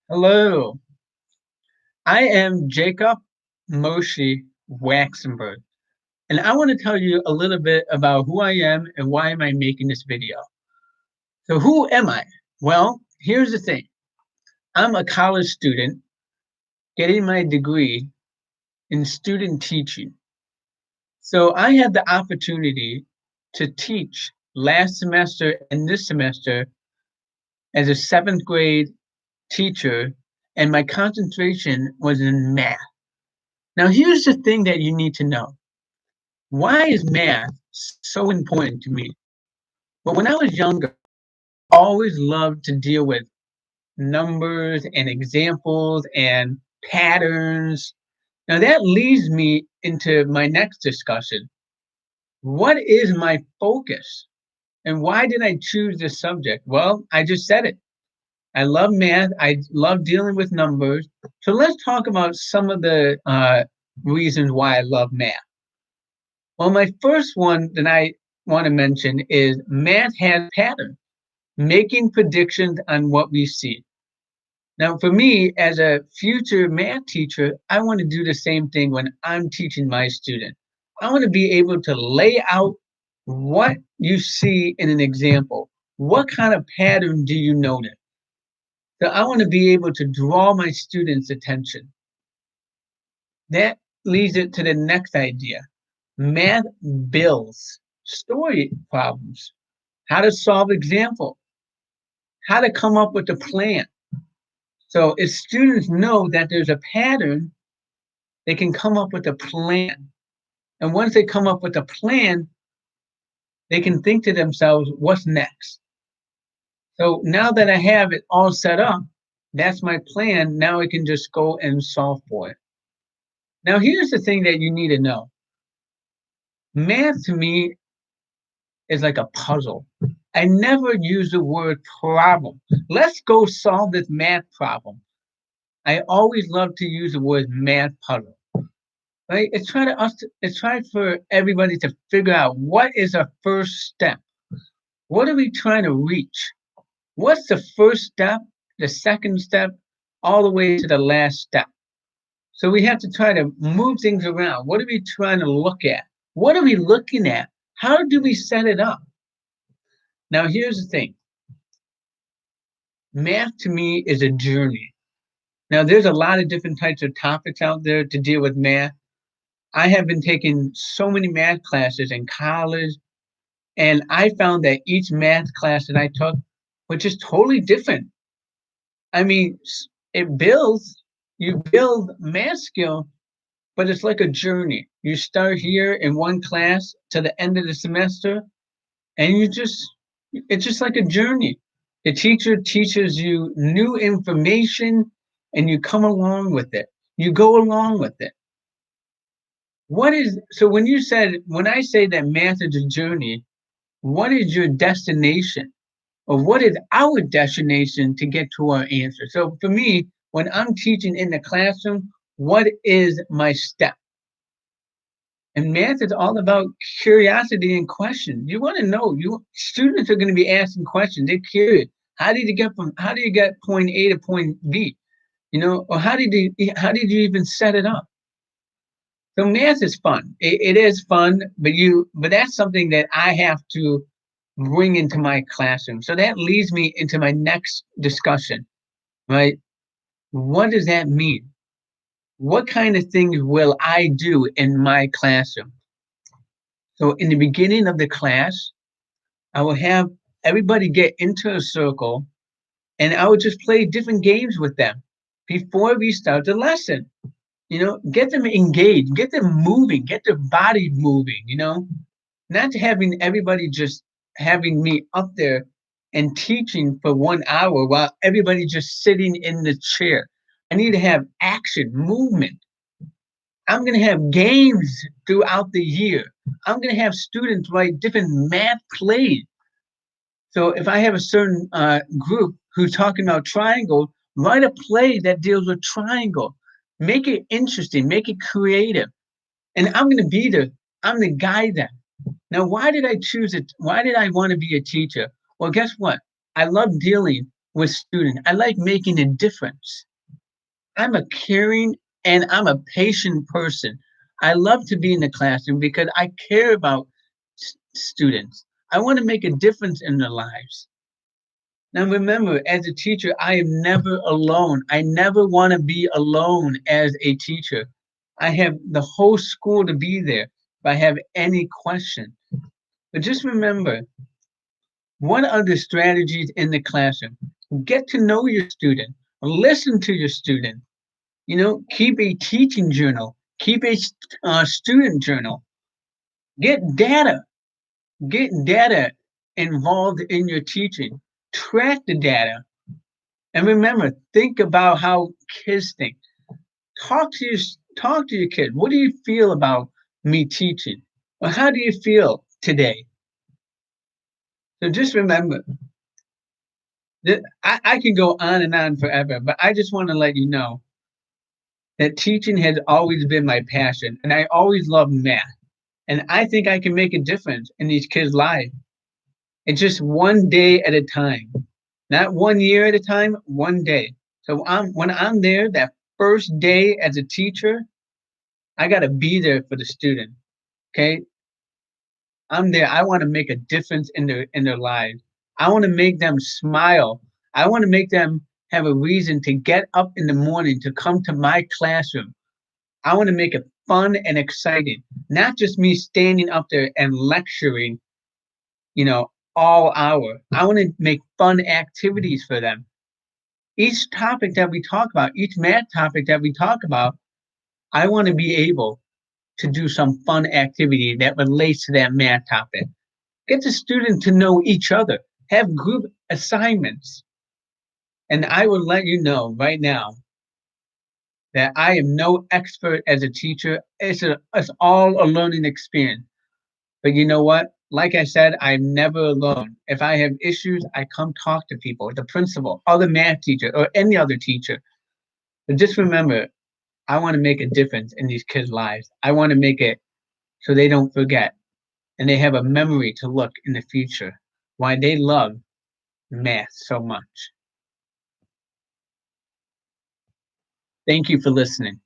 Hello, I am Jacob Moshe Waxenberg, and I want to tell you a little bit about who I am and why am I making this video. So who am I? Well, here's the thing. I'm a college student getting my degree in student teaching. So I had the opportunity to teach last semester and this semester as a seventh grade teacher, and my concentration was in math. Now, here's the thing that you need to know. Why is math so important to me? Well, when I was younger, I always loved to deal with numbers and examples and patterns. Now, that leads me into my next discussion. What is my focus? And why did I choose this subject? Well, I just said it. I love math. I love dealing with numbers. So let's talk about some of the reasons why I love math. Well, my first one that I want to mention is math has patterns, making predictions on what we see. Now, for me, as a future math teacher, I want to do the same thing when I'm teaching my student. I want to be able to lay out what you see in an example. What kind of pattern do you notice? So I want to be able to draw my students' attention. That leads it to the next idea. Math builds story problems, how to solve example, how to come up with a plan. So if students know that there's a pattern, they can come up with a plan. And once they come up with a plan, they can think to themselves, what's next? So now that I have it all set up, that's my plan. Now I can just go and solve for it. Now, here's the thing that you need to know. Math to me is like a puzzle. I never use the word problem. Let's go solve this math problem. I always love to use the word math puzzle. Right? It's trying for everybody to figure out what is our first step. What are we trying to reach? What's the first step, the second step, all the way to the last step? So we have to try to move things around. What are we trying to look at? What are we looking at? How do we set it up? Now, here's the thing. Math to me is a journey. Now, there's a lot of different types of topics out there to deal with math. I have been taking so many math classes in college, and I found that each math class that I took was just totally different. I mean, it builds, you build math skill, but it's like a journey. You start here in one class to the end of the semester, and it's just like a journey. The teacher teaches you new information, and you come along with it. You go along with it. What is so when I say that math is a journey, what is your destination? Or what is our destination to get to our answer? So for me, when I'm teaching in the classroom, what is my step? And math is all about curiosity and questions. You want to know. You students are going to be asking questions. They're curious. How do you get point A to point B? You know, or how did you even set it up? So math is fun. It is fun, but that's something that I have to bring into my classroom. So that leads me into my next discussion, right? What does that mean? What kind of things will I do in my classroom? So in the beginning of the class, I will have everybody get into a circle and I would just play different games with them before we start the lesson. You know, get them engaged, get them moving, get their body moving, you know, not having everybody just having me up there and teaching for 1 hour while everybody just sitting in the chair. I need to have action, movement. I'm going to have games throughout the year. I'm going to have students write different math plays. So if I have a certain group who's talking about triangle, write a play that deals with triangle. Make it interesting, make it creative. And I'm going to be there. I'm the guy then. Now, why did I choose it? Why did I want to be a teacher? Well, guess what? I love dealing with students. I like making a difference. I'm a caring and I'm a patient person. I love to be in the classroom because I care about students. I want to make a difference in their lives. Now, remember, as a teacher, I am never alone. I never want to be alone as a teacher. I have the whole school to be there if I have any question. But just remember, what are the strategies in the classroom? Get to know your student, listen to your student. Keep a teaching journal, keep a student journal, get data, get data involved in your teaching, track the data. And remember, think about how kids think. Talk to your talk to your kid. What do you feel about me teaching? Or how do you feel today? So just remember that I can go on and on forever, but I just want to let you know that teaching has always been my passion, and I always loved math. And I think I can make a difference in these kids' lives. It's just one day at a time, not 1 year at a time, one day. So when I'm there, that first day as a teacher, I got to be there for the student. Okay, I'm there. I want to make a difference in their lives. I want to make them smile. I want to make them have a reason to get up in the morning to come to my classroom. I want to make it fun and exciting, not just me standing up there and lecturing, all hour. I want to make fun activities for them. Each topic that we talk about, each math topic that we talk about, I want to be able to do some fun activity that relates to that math topic. Get the student to know each other, have group assignments. And I will let you know right now that I am no expert as a teacher. It's all a learning experience. But you know what? Like I said, I'm never alone. If I have issues, I come talk to people, the principal, or the math teacher, or any other teacher. But just remember, I want to make a difference in these kids' lives. I want to make it so they don't forget and they have a memory to look in the future why they love math so much. Thank you for listening.